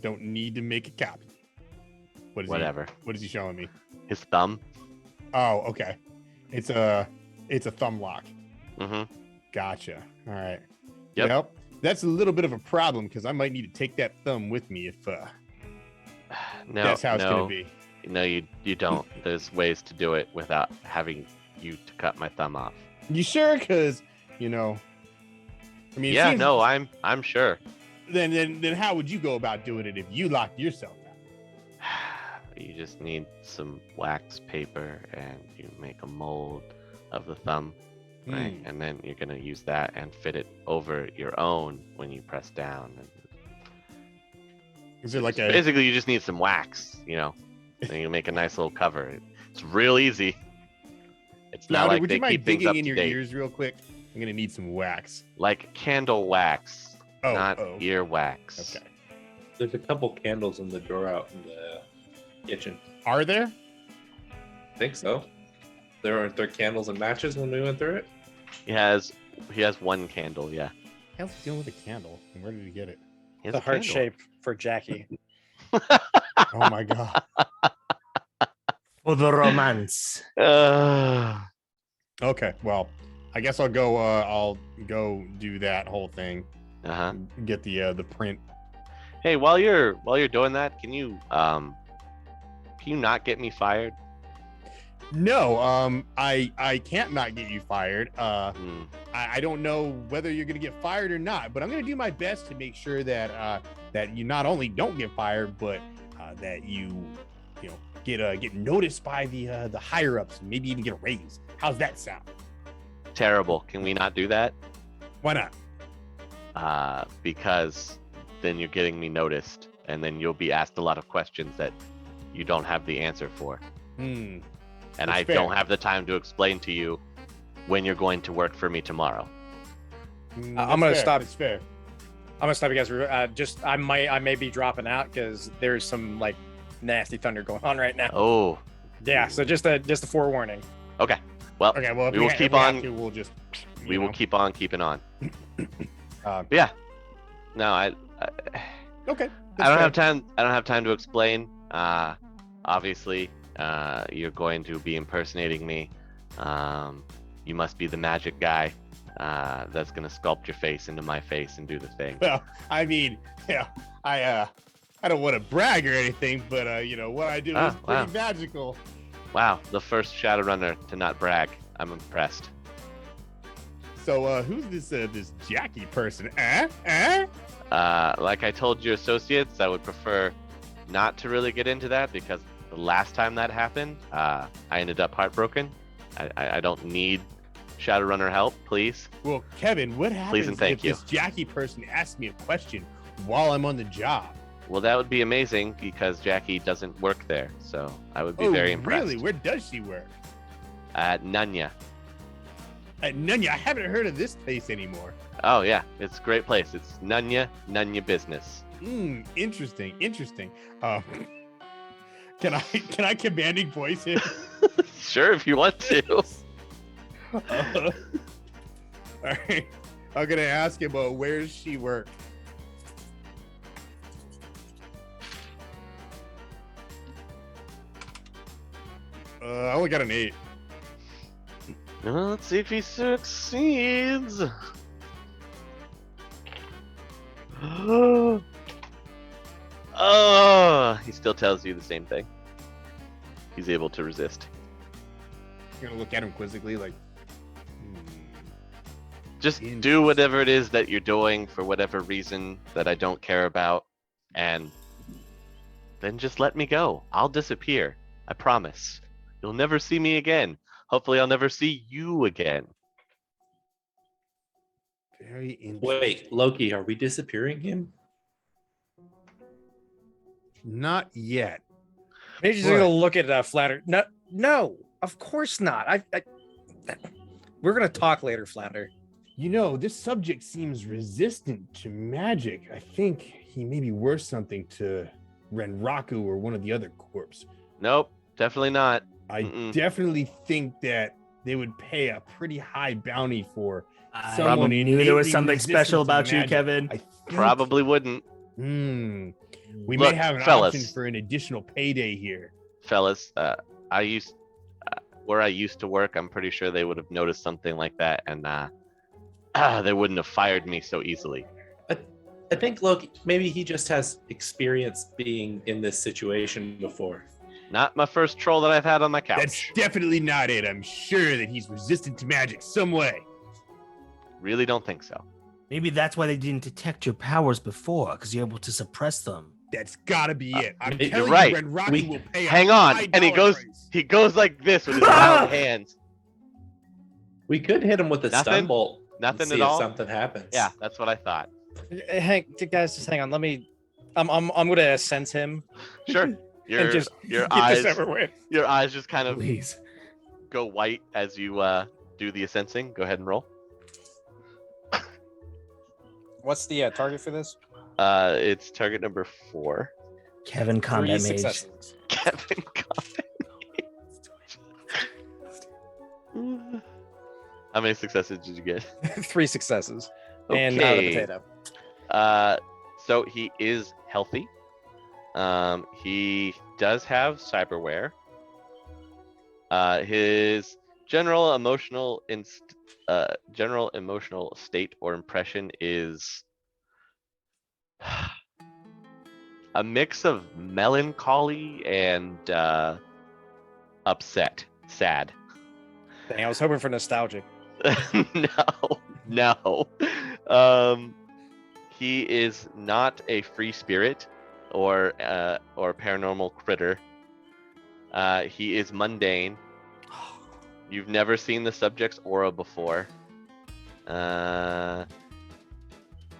Don't need to make a copy.
Whatever.
What is he showing me?
His thumb.
Oh, okay. It's a thumb lock.
Mm-hmm.
Gotcha. All right.
Yep.
That's a little bit of a problem because I might need to take that thumb with me if
No,
that's how it's gonna be.
No, you don't. There's ways to do it without having you to cut my thumb off.
You sure? Because I mean, it
Yeah,
seems-
no, I'm sure.
then how would you go about doing it if you locked yourself out?
You just need some wax paper and you make a mold of the thumb, right? And then you're gonna use that and fit it over your own when you press down.
Is it like
basically you just need some wax, and you make a nice little cover. It's real easy. It's not like
would
they
you mind
keep things
digging
up
in
to
your
date.
ears real quick? I'm gonna need some wax.
Like candle wax, not
oh.
ear wax.
Okay.
There's a couple candles in the drawer out in the kitchen.
Are there?
I think so. There candles and matches when we went through it.
He has one candle, yeah.
How's he dealing with a candle? And where did he get it?
He has
The
a
heart
candle.
shape for Jackie.
Oh my god.
For the romance.
Okay, well, I guess I'll go do that whole thing.
Uh-huh.
Get the print.
Hey, while you're doing that, can you not get me fired?
No, I can't not get you fired.
Hmm.
I don't know whether you're gonna get fired or not, but I'm gonna do my best to make sure that that you not only don't get fired, but that you get noticed by the higher ups, and maybe even get a raise. How's that sound?
Terrible. Can we not do that?
Why not?
Because then you're getting me noticed, and then you'll be asked a lot of questions that you don't have the answer for.
Hmm.
And
That's
I
fair.
don't have the time to explain to you when you're going to work for me tomorrow.
I'm gonna stop.
It's fair.
I'm gonna stop you guys. I may be dropping out because there's some like nasty thunder going on right now.
Oh,
Yeah, so just a forewarning.
okay. Well,
Okay, well, if
we will
if
keep
have
on.
to, we'll just.
We will keep on keeping on.
Uh,
But yeah. No, I
Okay.
don't have time. I don't have time to explain. Obviously, you're going to be impersonating me. You must be the magic guy that's going to sculpt your face into my face and do the thing.
Well, I mean, yeah, I don't want to brag or anything, but what I do is pretty
wow.
magical.
Wow, the first Shadowrunner to not brag. I'm impressed.
So, who's this Jackie person?
Like I told your associates, I would prefer not to really get into that because the last time that happened, I ended up heartbroken. I don't need Shadowrunner help, please.
Well, Kevin, what happens
and thank
if
you.
this Jackie person asks me a question while I'm on the job?
Well, that would be amazing because Jackie doesn't work there, so I would be very impressed.
Really? Where does she work?
At Nunya.
At Nunya. I haven't heard of this place anymore.
Oh yeah, it's a great place. It's Nunya Business.
Interesting. Can I commanding voice him?
Sure, if you want to.
All right. I'm gonna ask him, where does she work? I only got an 8.
Let's see if he succeeds. Oh, he still tells you the same thing. He's able to resist.
I'm gonna look at him quizzically, like.
Just do whatever it is that you're doing for whatever reason that I don't care about, and then just let me go. I'll disappear. I promise. You'll never see me again. Hopefully, I'll never see you again.
Very interesting.
Wait, Loki, are we disappearing him?
Not yet.
Maybe just
What?
gonna look at Flounder. No, of course not. We're gonna talk later, Flounder.
This subject seems resistant to magic. I think he may be worth something to Renraku or one of the other corps.
Nope, definitely not.
I
Mm-mm.
definitely think that they would pay a pretty high bounty for
I
someone
knew there was
innately
something
resistant
special
to
about you,
magic.
Kevin.
I think-
Probably wouldn't.
We
Look,
may have an
fellas.
option for an additional payday here.
Fellas, where I used to work, I'm pretty sure they would have noticed something like that, and they wouldn't have fired me so easily.
I think Loki, maybe he just has experience being in this situation before.
Not my first troll that I've had on my couch.
That's definitely not it. I'm sure that he's resistant to magic some way.
Really don't think so.
Maybe that's why they didn't detect your powers before, because you're able to suppress them.
That's gotta be it. I'm
you're
telling
right.
you, Red Rocky will pay.
Hang
a
on,
high
and he
dollar
goes
price.
he goes like this with his bound hands.
We could hit him with a
Nothing?
stun bolt. and
Nothing
see
at
if
all?
something happens.
Yeah, that's what I thought.
Hey, guys, just hang on. Let me. I'm gonna sense him.
Sure. Your
And just
your
get this
eyes
over with.
your eyes just kind of
Please.
go white as you do the sensing. Go ahead and roll.
What's the target for this?
It's target number 4.
Kevin
3
Combat Mage.
successes.
Kevin How many successes did you get?
3 successes. And not a
Okay.
potato.
So he is healthy. He does have cyberware. His general emotional state or impression is a mix of melancholy and upset, sad.
Dang, I was hoping for nostalgic.
No. He is not a free spirit or paranormal critter. He is mundane. You've never seen the subject's aura before.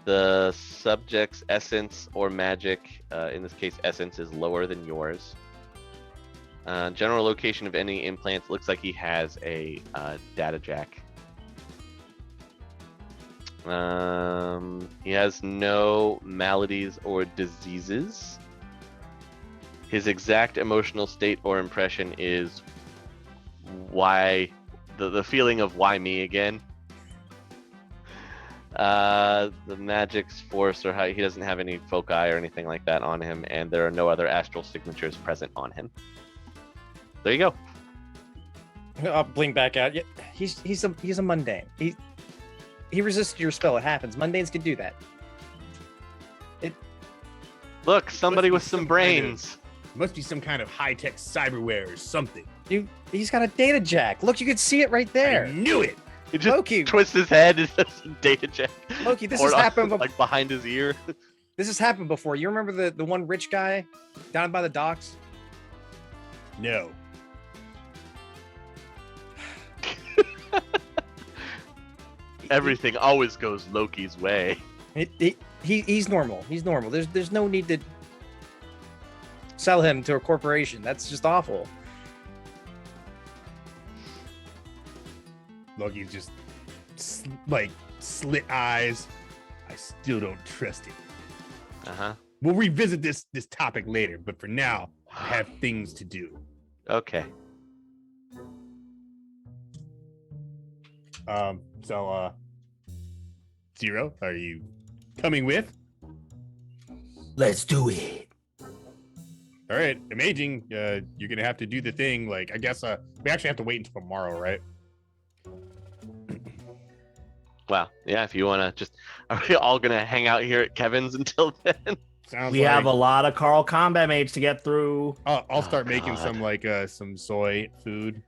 The subject's essence or magic, in this case essence, is lower than yours. General location of any implants looks like he has a data jack. He has no maladies or diseases. His exact emotional state or impression is why the feeling of why me again. The magic's force or how he doesn't have any foci or anything like that on him, and there are no other astral signatures present on him. There you go.
I'll blink back out. Yeah, he's a mundane. He resisted your spell. It happens. Mundanes can do that.
Look, somebody with some
some kind of-
brains.
Must be some kind of high-tech cyberware or something.
He's got a data jack. Look, you can see it right
I
there.
knew it.
He just
Loki.
twists his head and does a data check.
Loki, this
Or
has happened.
like behind his ear.
This has happened before. You remember the one rich guy down by the docks?
No.
Everything always goes Loki's way.
He's normal. He's normal. There's no need to sell him to a corporation. That's just awful.
Loki's just like slit eyes. I still don't trust it.
Uh-huh.
We'll revisit this topic later, but for now, I have things to do.
Okay.
So Zero, are you coming with?
Let's do it.
All right, Amaging, you're gonna have to do the thing. Like, I guess we actually have to wait until tomorrow, right?
Well, yeah, if you want to just... Are we all going to hang out here at Kevin's until then?
Sounds
We
like
have a lot of Carl Combat Mage to get through.
I'll start
Oh,
making
God.
some like some soy food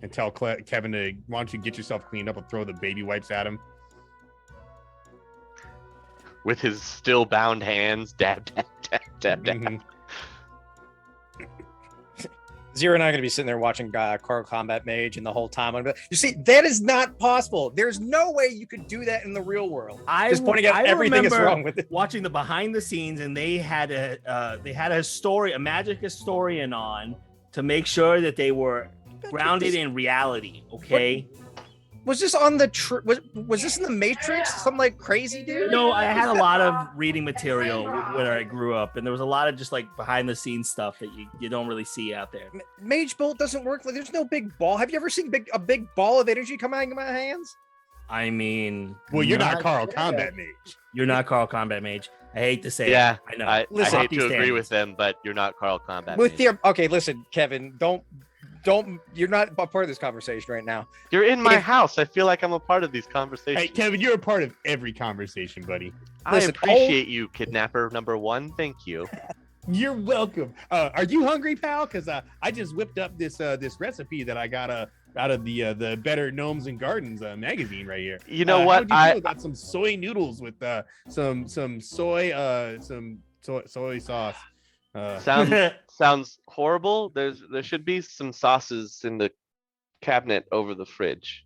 and tell Kevin to why don't you get yourself cleaned up and throw the baby wipes at him.
With his still bound hands. Dab, dab, dab, dab, dab.
Mhm.
Zero and I are going to be sitting there watching Carl Combat Mage, and the whole time I'm going to you see, that is not possible. There's no way you could do that in the real world. Just pointing out everything that's
remember
wrong with it.
Watching the behind the scenes, and they had a magic historian on to make sure that they were grounded in reality. Okay.
Was this on the was this in the Matrix? Some like crazy dude?
No, I had a lot of reading material where I grew up, and there was a lot of just like behind the scenes stuff that you don't really see out there.
Mage Bolt doesn't work. Like, there's no big ball. Have you ever seen a big ball of energy come out of my hands?
I mean,
Well, you're not Carl Combat Mage.
You're not Carl Combat Mage. I hate to say
Yeah,
it. I know.
I
Listen,
hate to
hockey
agree
standards.
with them, but you're not Carl Combat.
With
Mage.
your okay, listen, Kevin, don't. You're not a part of this conversation right now.
You're in my
if-
house. I feel like I'm a part of these
Hey,
conversations.
Kevin, you're a part of every conversation, buddy.
I
listen,
appreciate you, kidnapper number 1. Thank you.
You're welcome. Are you hungry, pal? Because I just whipped up this recipe that I got out of the Better Gnomes and Gardens magazine right here.
You know
How
what?
would you feel about some soy noodles with some soy sauce?
Sounds horrible. There should be some sauces in the cabinet over the fridge.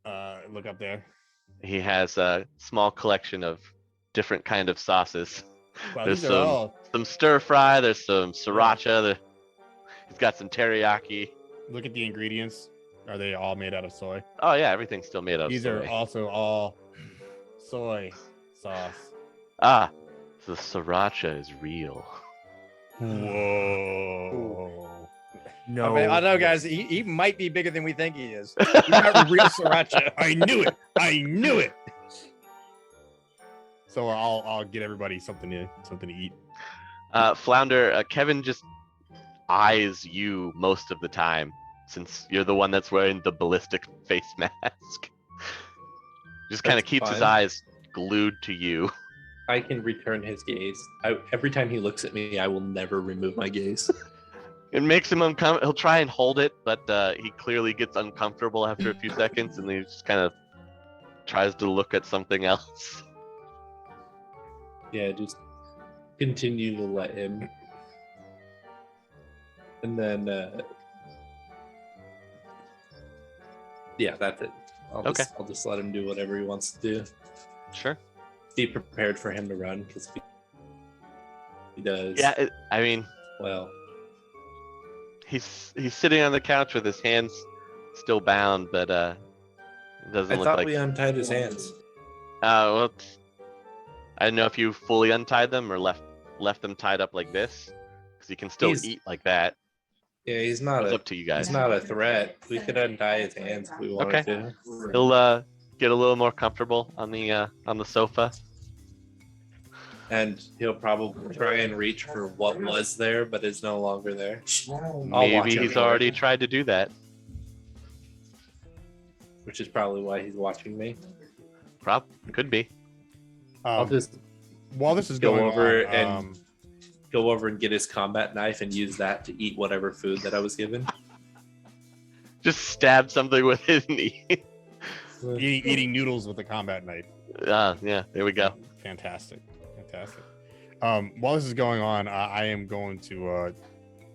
Look up there.
He has a small collection of different kind of sauces.
Wow,
There's
these are all.
some stir fry. There's some sriracha. He's got some teriyaki.
Look at the ingredients. Are they all made out of soy?
Oh yeah, everything's still made out of
These
soy.
are also all soy sauce.
Ah, the sriracha is real.
Whoa.
No,
I know, guys. He might be bigger than we think he is. He's got real sriracha.
I knew it. I knew it. So I'll get everybody something to eat.
Flounder, Kevin just eyes you most of the time since you're the one that's wearing the ballistic face mask. Just kind of keeps his eyes glued to you.
I can return his gaze. Every time he looks at me, I will never remove my gaze.
It makes him uncomfortable. He'll try and hold it, but he clearly gets uncomfortable after a few seconds, and he just kind of tries to look at something else.
Yeah, just continue to let him. And then, yeah, that's it. I'll just let him do whatever he wants to do.
Sure.
Be prepared for him to run, because he does.
Yeah, I mean,
well,
he's sitting on the couch with his hands still bound, but it doesn't
I
look
thought
like.
we untied his hands.
Well, I don't know if you fully untied them or left them tied up like this, because he can still eat like that.
Yeah, he's not.
It's up to you guys.
He's not a threat. We could untie his hands if we wanted to.
He'll get a little more comfortable on the sofa,
and he'll probably try and reach for what was there but is no longer there.
Maybe he's already tried to do that.
Which is probably why he's watching me.
Could be.
I'll just
while this is
go
going
over
on,
and go over and get his combat knife and use that to eat whatever food that I was given.
Just stab something with it and eat.
eating noodles with a combat knife.
Yeah, there we go.
Fantastic. While this is going on, I am going to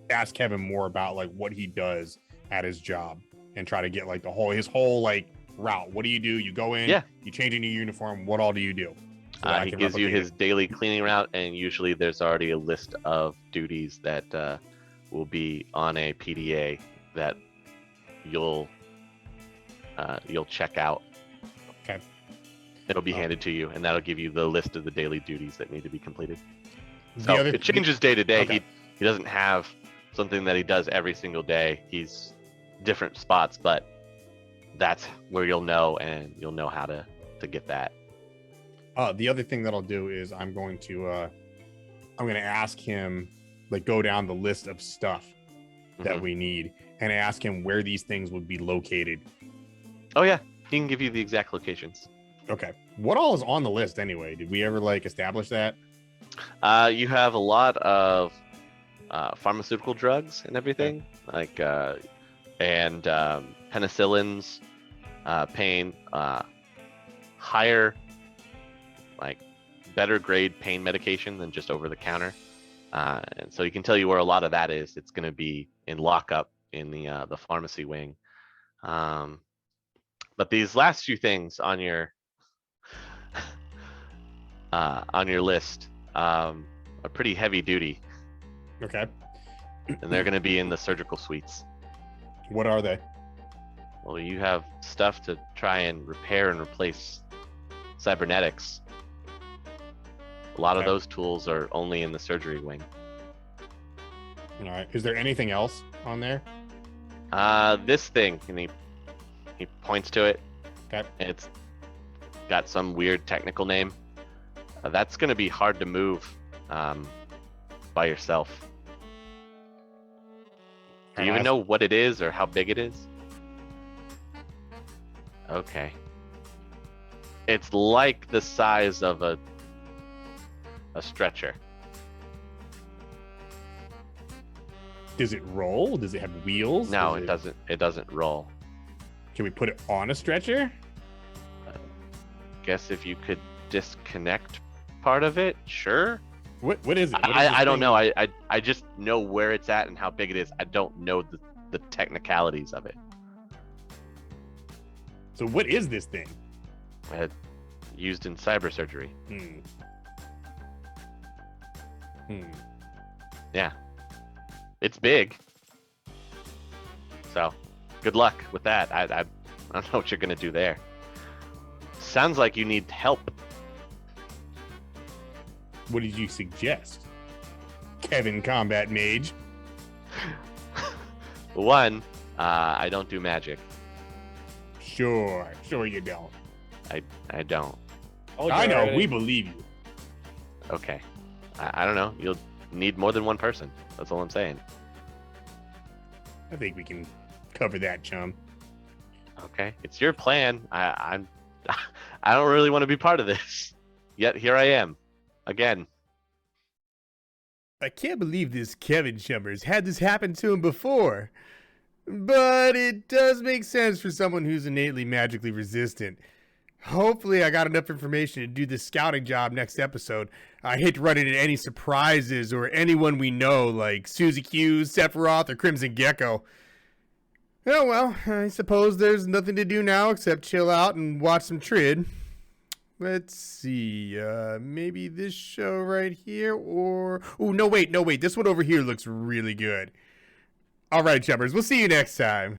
ask Kevin more about like what he does at his job and try to get like his whole like route. What do? You go in, you change into your uniform. What all do you do? So
he gives you his daily cleaning route, and usually there's already a list of duties that will be on a PDA that you'll check out.
Okay.
It'll be handed to you, and that'll give you the list of the daily duties that need to be completed. So it changes day to day.
Okay.
He doesn't have something that he does every single day. He's different spots, but that's where you'll know, and you'll know how to get that.
The other thing that I'll do is I'm going to ask him, like, go down the list of stuff that we need and ask him where these things would be located.
Oh yeah, he can give you the exact locations.
Okay. What all is on the list anyway? Did we ever like establish that?
You have a lot of pharmaceutical drugs and everything, like and penicillins, pain, higher, like better grade pain medication than just over the counter, and so he can tell you where a lot of that is. It's going to be in lockup in the pharmacy wing. But these last few things on your list are pretty heavy duty.
Okay.
And they're going to be in the surgical suites.
What are they?
Well, you have stuff to try and repair and replace cybernetics. A lot of those tools are only in the surgery wing.
All right. Is there anything else on there?
This thing, and he points to it.
Okay.
It's got some weird technical name. That's going to be hard to move by yourself. Do you even know what it is or how big it is? Okay. It's like the size of a stretcher.
Does it roll? Does it have wheels?
No,
Does
it doesn't. It doesn't roll.
Can we put it on a stretcher?
Guess if you could disconnect part of it, sure.
What is it? What is
I
this
don't
thing?
know. I just know where it's at and how big it is. I don't know the technicalities of it.
So what is this thing?
Used in cyber surgery. Yeah, it's big. So, good luck with that. I don't know what you're gonna do there. Sounds like you need help.
What did you suggest? Kevin Combat Mage.
One, I don't do magic.
Sure you don't.
I don't.
I know, we believe you.
Okay. I don't know. You'll need more than one person. That's all I'm saying.
I think we can cover that, chum.
Okay. It's your plan. I don't really want to be part of this. Yet here I am. Again.
I can't believe this Kevin Chummers had this happen to him before. But it does make sense for someone who's innately magically resistant. Hopefully I got enough information to do this scouting job next episode. I hate to run into any surprises or anyone we know like Suzy Q, Sephiroth, or Crimson Gecko. Oh well, I suppose there's nothing to do now except chill out and watch some Trid. Let's see, maybe this show right here or... Oh, no wait, this one over here looks really good. Alright, chummers, we'll see you next time.